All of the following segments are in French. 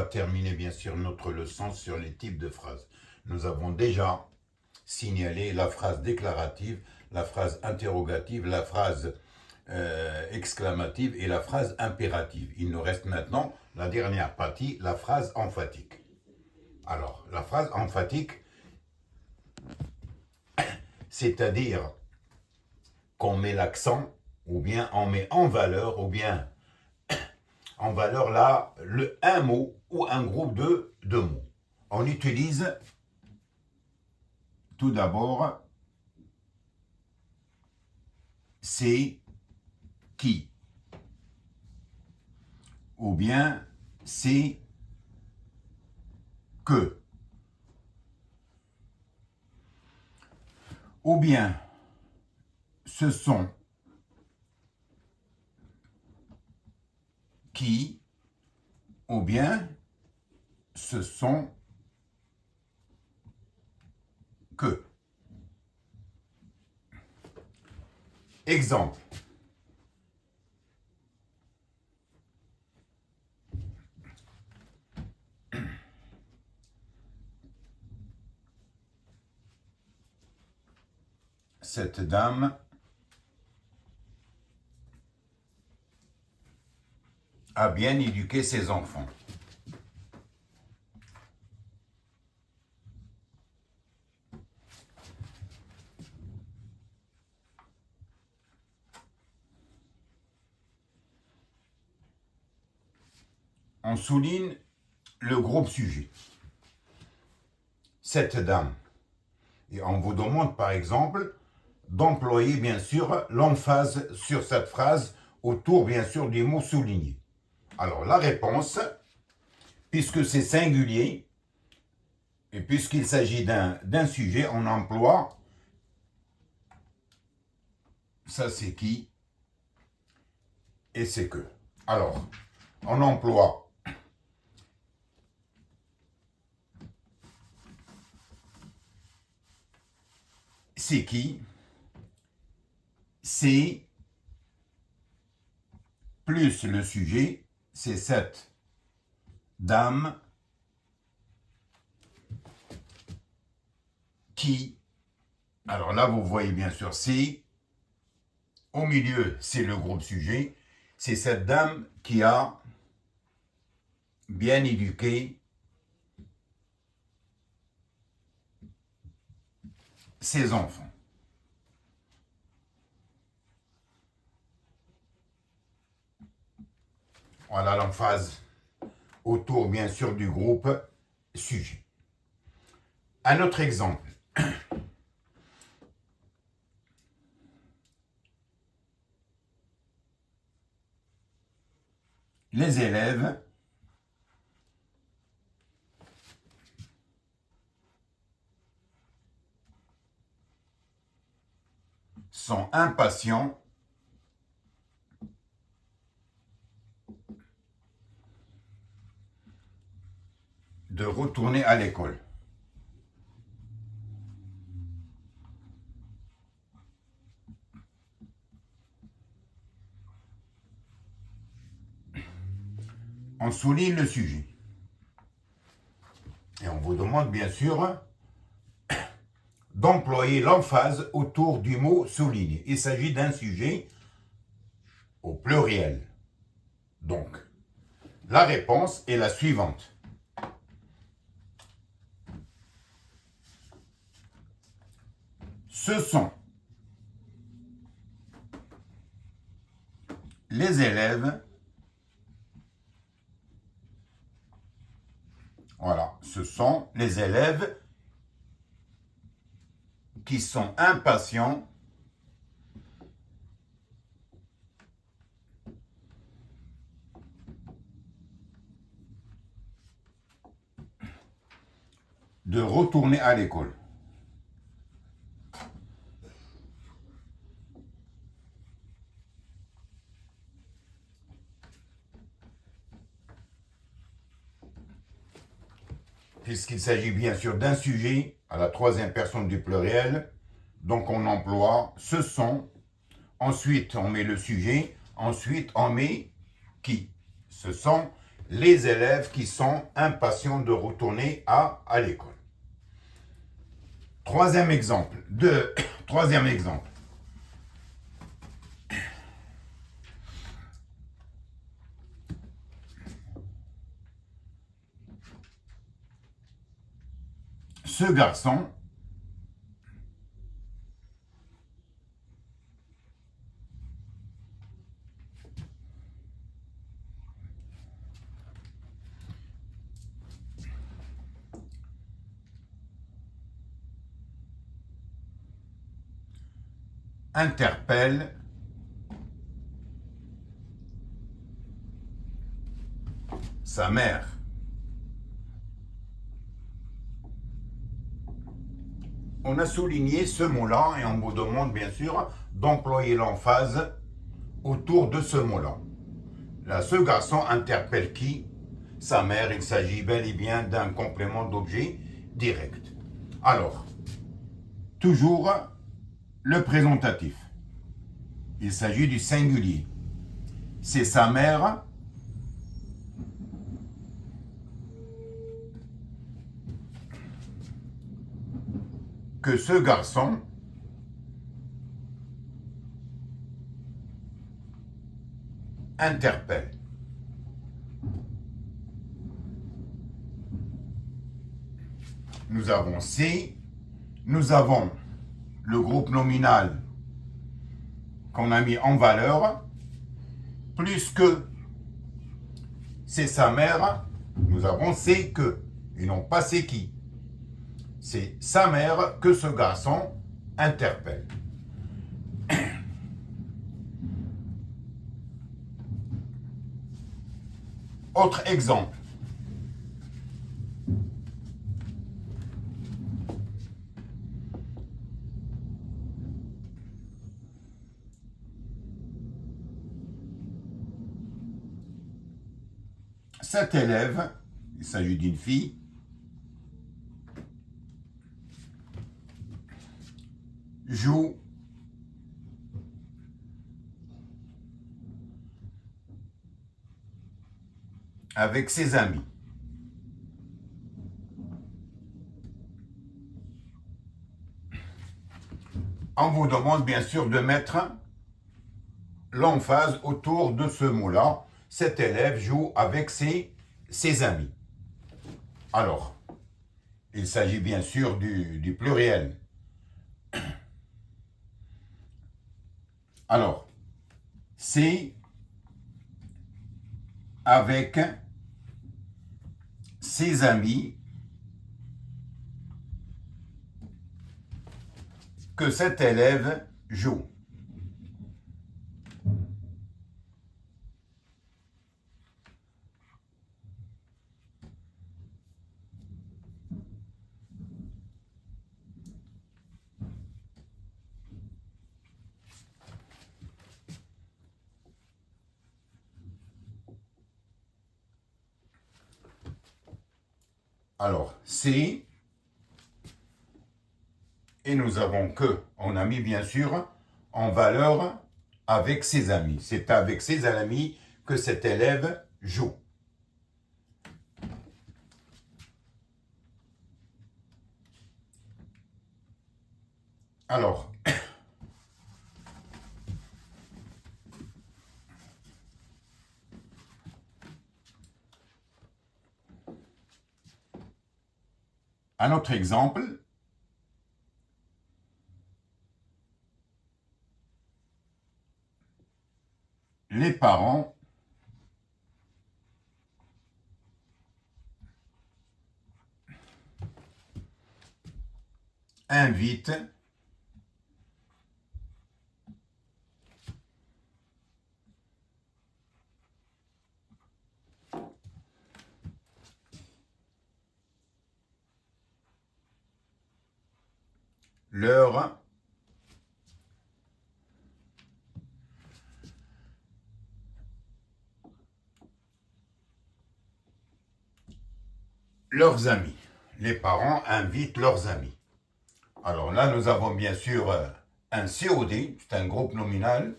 terminer bien sûr notre leçon sur les types de phrases. Nous avons déjà signalé la phrase déclarative, la phrase interrogative, la phrase exclamative et la phrase impérative. Il nous reste maintenant la dernière partie, la phrase emphatique. Alors, la phrase emphatique, c'est-à-dire qu'on met l'accent, ou bien on met en valeur, ou bien en valeur là, un mot ou un groupe de deux mots. On utilise tout d'abord c'est qui, ou bien c'est que, ou bien ce sont qui, ou bien ce sont que. Exemple. Cette dame a bien éduqué ses enfants. On souligne le groupe sujet. Cette dame. Et on vous demande par exemple d'employer bien sûr l'emphase sur cette phrase autour bien sûr du mot souligné. Alors la réponse, puisque c'est singulier et puisqu'il s'agit d'un sujet, on emploie ça c'est qui et c'est que. Alors, on emploie c'est qui, c'est plus le sujet, c'est cette dame qui, alors là vous voyez bien sûr c'est, au milieu c'est le groupe sujet, c'est cette dame qui a bien éduqué ses enfants. Voilà l'emphase autour bien sûr du groupe sujet. Un autre exemple. Les élèves sont impatients de retourner à l'école. On souligne le sujet. Et on vous demande bien sûr d'employer l'emphase autour du mot souligné. Il s'agit d'un sujet au pluriel. Donc, la réponse est la suivante. Ce sont les élèves, voilà, ce sont les élèves qui sont impatients de retourner à l'école. Puisqu'il s'agit bien sûr d'un sujet à la troisième personne du pluriel, donc on emploie ce sont, ensuite on met le sujet, ensuite on met qui. Ce sont les élèves qui sont impatients de retourner à l'école. Troisième exemple. Troisième exemple. Ce garçon interpelle sa mère. On a souligné ce mot-là et on vous demande bien sûr d'employer l'emphase autour de ce mot-là. Là, ce garçon interpelle qui? Sa mère. Il s'agit bel et bien d'un complément d'objet direct. Alors, toujours le présentatif. Il s'agit du singulier. C'est sa mère que ce garçon interpelle. Nous avons C, nous avons le groupe nominal qu'on a mis en valeur, plus que c'est sa mère, nous avons c'est que, et non pas c'est qui. C'est sa mère que ce garçon interpelle. Autre exemple. Cet élève, il s'agit d'une fille, joue avec ses amis. On vous demande bien sûr de mettre l'emphase autour de ce mot-là. Cet élève joue avec ses amis. Alors, il s'agit bien sûr du pluriel. Alors, c'est avec ses amis que cet élève joue. Alors, c'est, et nous avons que, on a mis bien sûr en valeur avec ses amis. C'est avec ses amis que cet élève joue. Alors, un autre exemple. Les parents invitent leurs amis. Les parents invitent leurs amis. Alors là, nous avons bien sûr un COD, c'est un groupe nominal,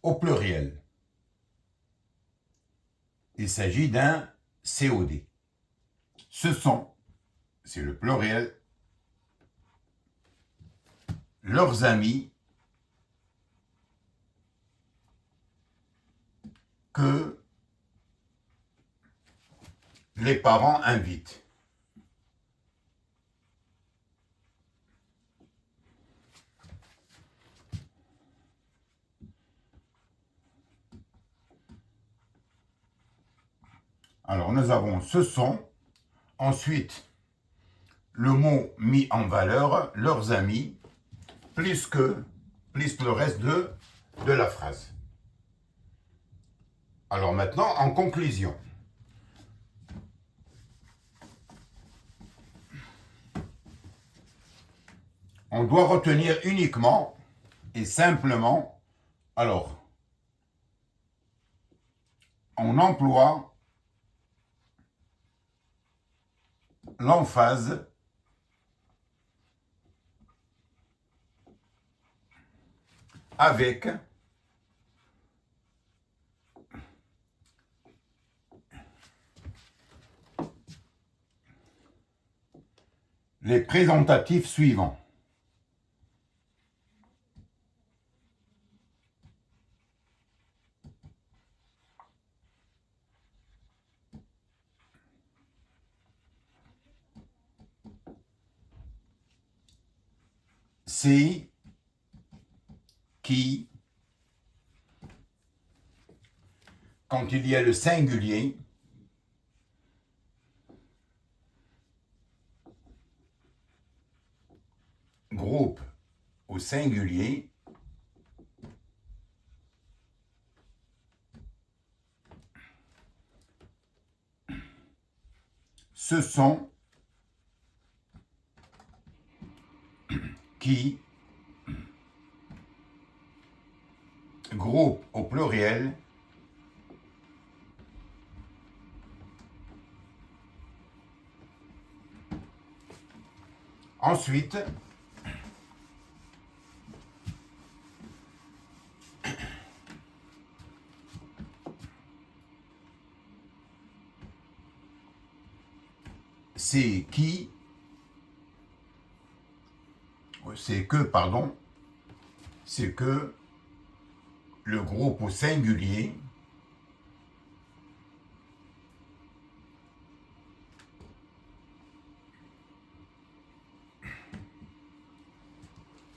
au pluriel. Il s'agit d'un COD. Ce sont, c'est le pluriel, leurs amis que les parents invitent. Alors, nous avons ce sont, ensuite, le mot mis en valeur, leurs amis, plus le reste de la phrase. Alors maintenant, en conclusion, on doit retenir uniquement et simplement, alors, on emploie l'emphase avec les présentatifs suivants. C'est, qui, quand il y a le singulier, groupe au singulier, ce sont, qui, groupe au pluriel, ensuite, c'est qui, c'est que le groupe au singulier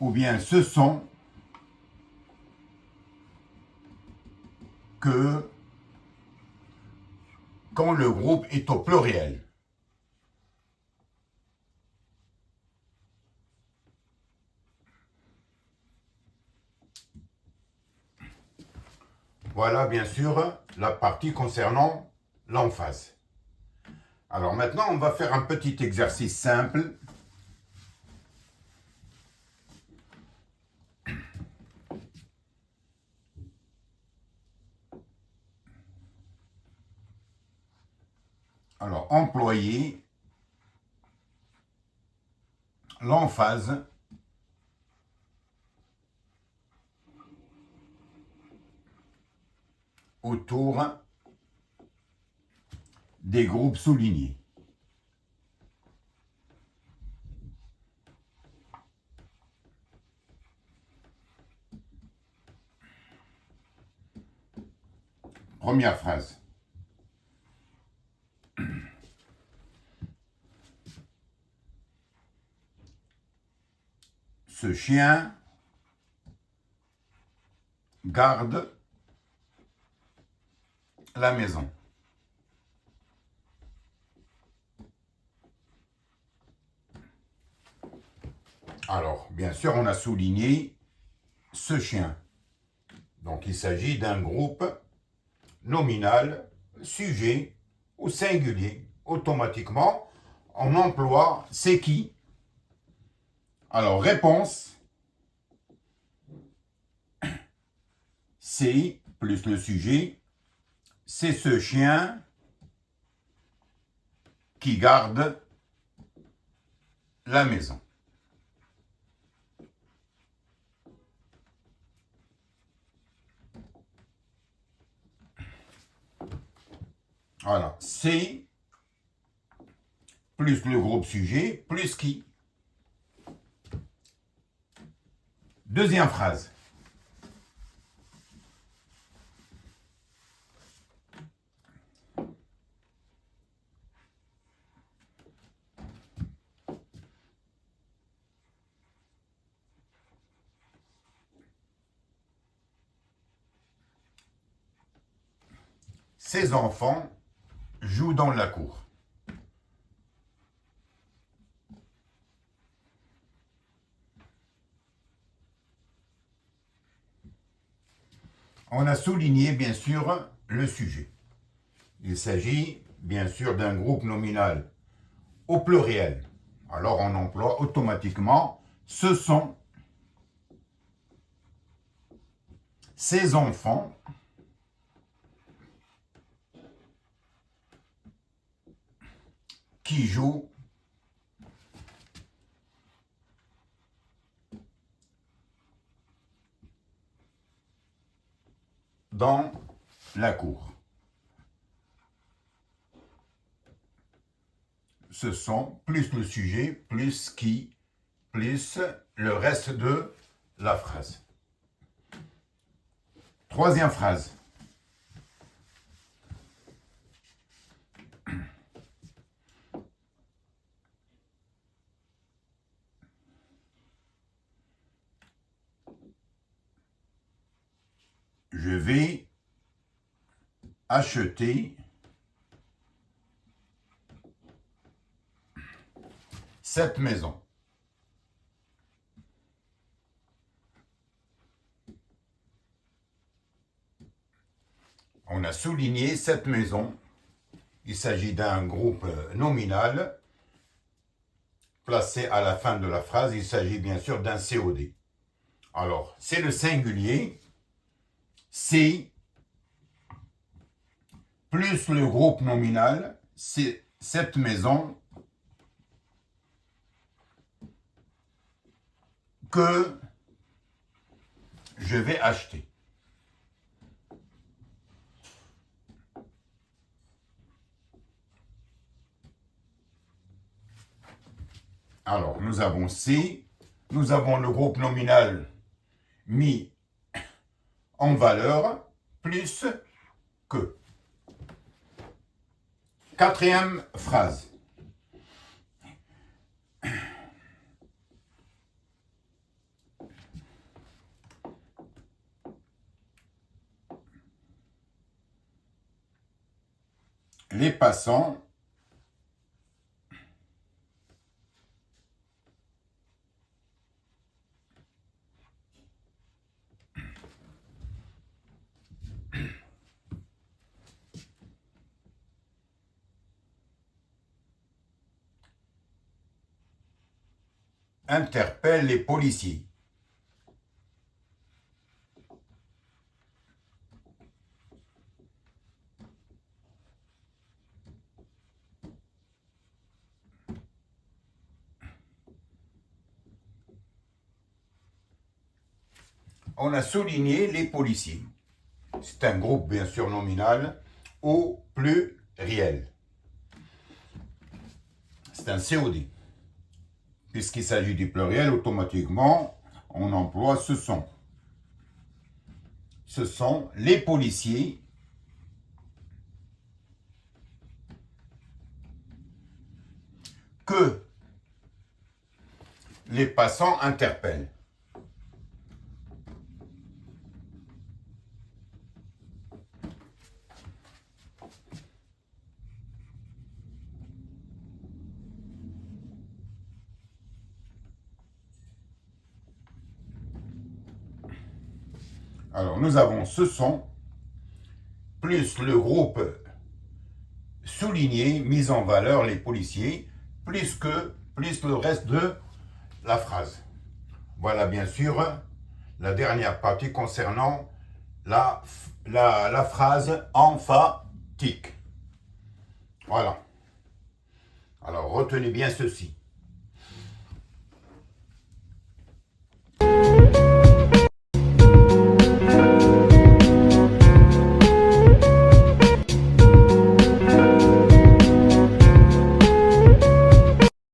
ou bien ce sont que quand le groupe est au pluriel. Voilà bien sûr la partie concernant l'emphase. Alors maintenant, on va faire un petit exercice simple. Alors, employer l'emphase autour des groupes soulignés. Première phrase. Ce chien garde la maison. Alors, bien sûr, on a souligné ce chien. Donc, il s'agit d'un groupe nominal, sujet ou singulier. Automatiquement, on emploie c'est qui. Alors, réponse, c'est plus le sujet, c'est ce chien qui garde la maison. Voilà, c'est plus le groupe sujet, plus qui. Deuxième phrase. Ces enfants jouent dans la cour. On a souligné bien sûr le sujet. Il s'agit bien sûr d'un groupe nominal au pluriel. Alors on emploie automatiquement ce sont ces enfants qui jouent dans la cour. Ce sont plus le sujet, plus qui, plus le reste de la phrase. Troisième phrase. Je vais acheter cette maison. On a souligné cette maison. Il s'agit d'un groupe nominal placé à la fin de la phrase. Il s'agit bien sûr d'un COD. Alors, c'est le singulier. C'est plus le groupe nominal. C'est cette maison que je vais acheter. Alors, nous avons C, nous avons le groupe nominal mis en valeur, plus que. Quatrième phrase. Les passants interpellent les policiers. On a souligné les policiers. C'est un groupe bien sûr nominal au pluriel. C'est un COD. Puisqu'il s'agit du pluriel, automatiquement, on emploie ce sont. Ce sont les policiers que les passants interpellent. Alors, nous avons ce sont, plus le groupe souligné, mis en valeur, les policiers, plus le reste de la phrase. Voilà bien sûr la dernière partie concernant la phrase emphatique. Voilà. Alors, retenez bien ceci.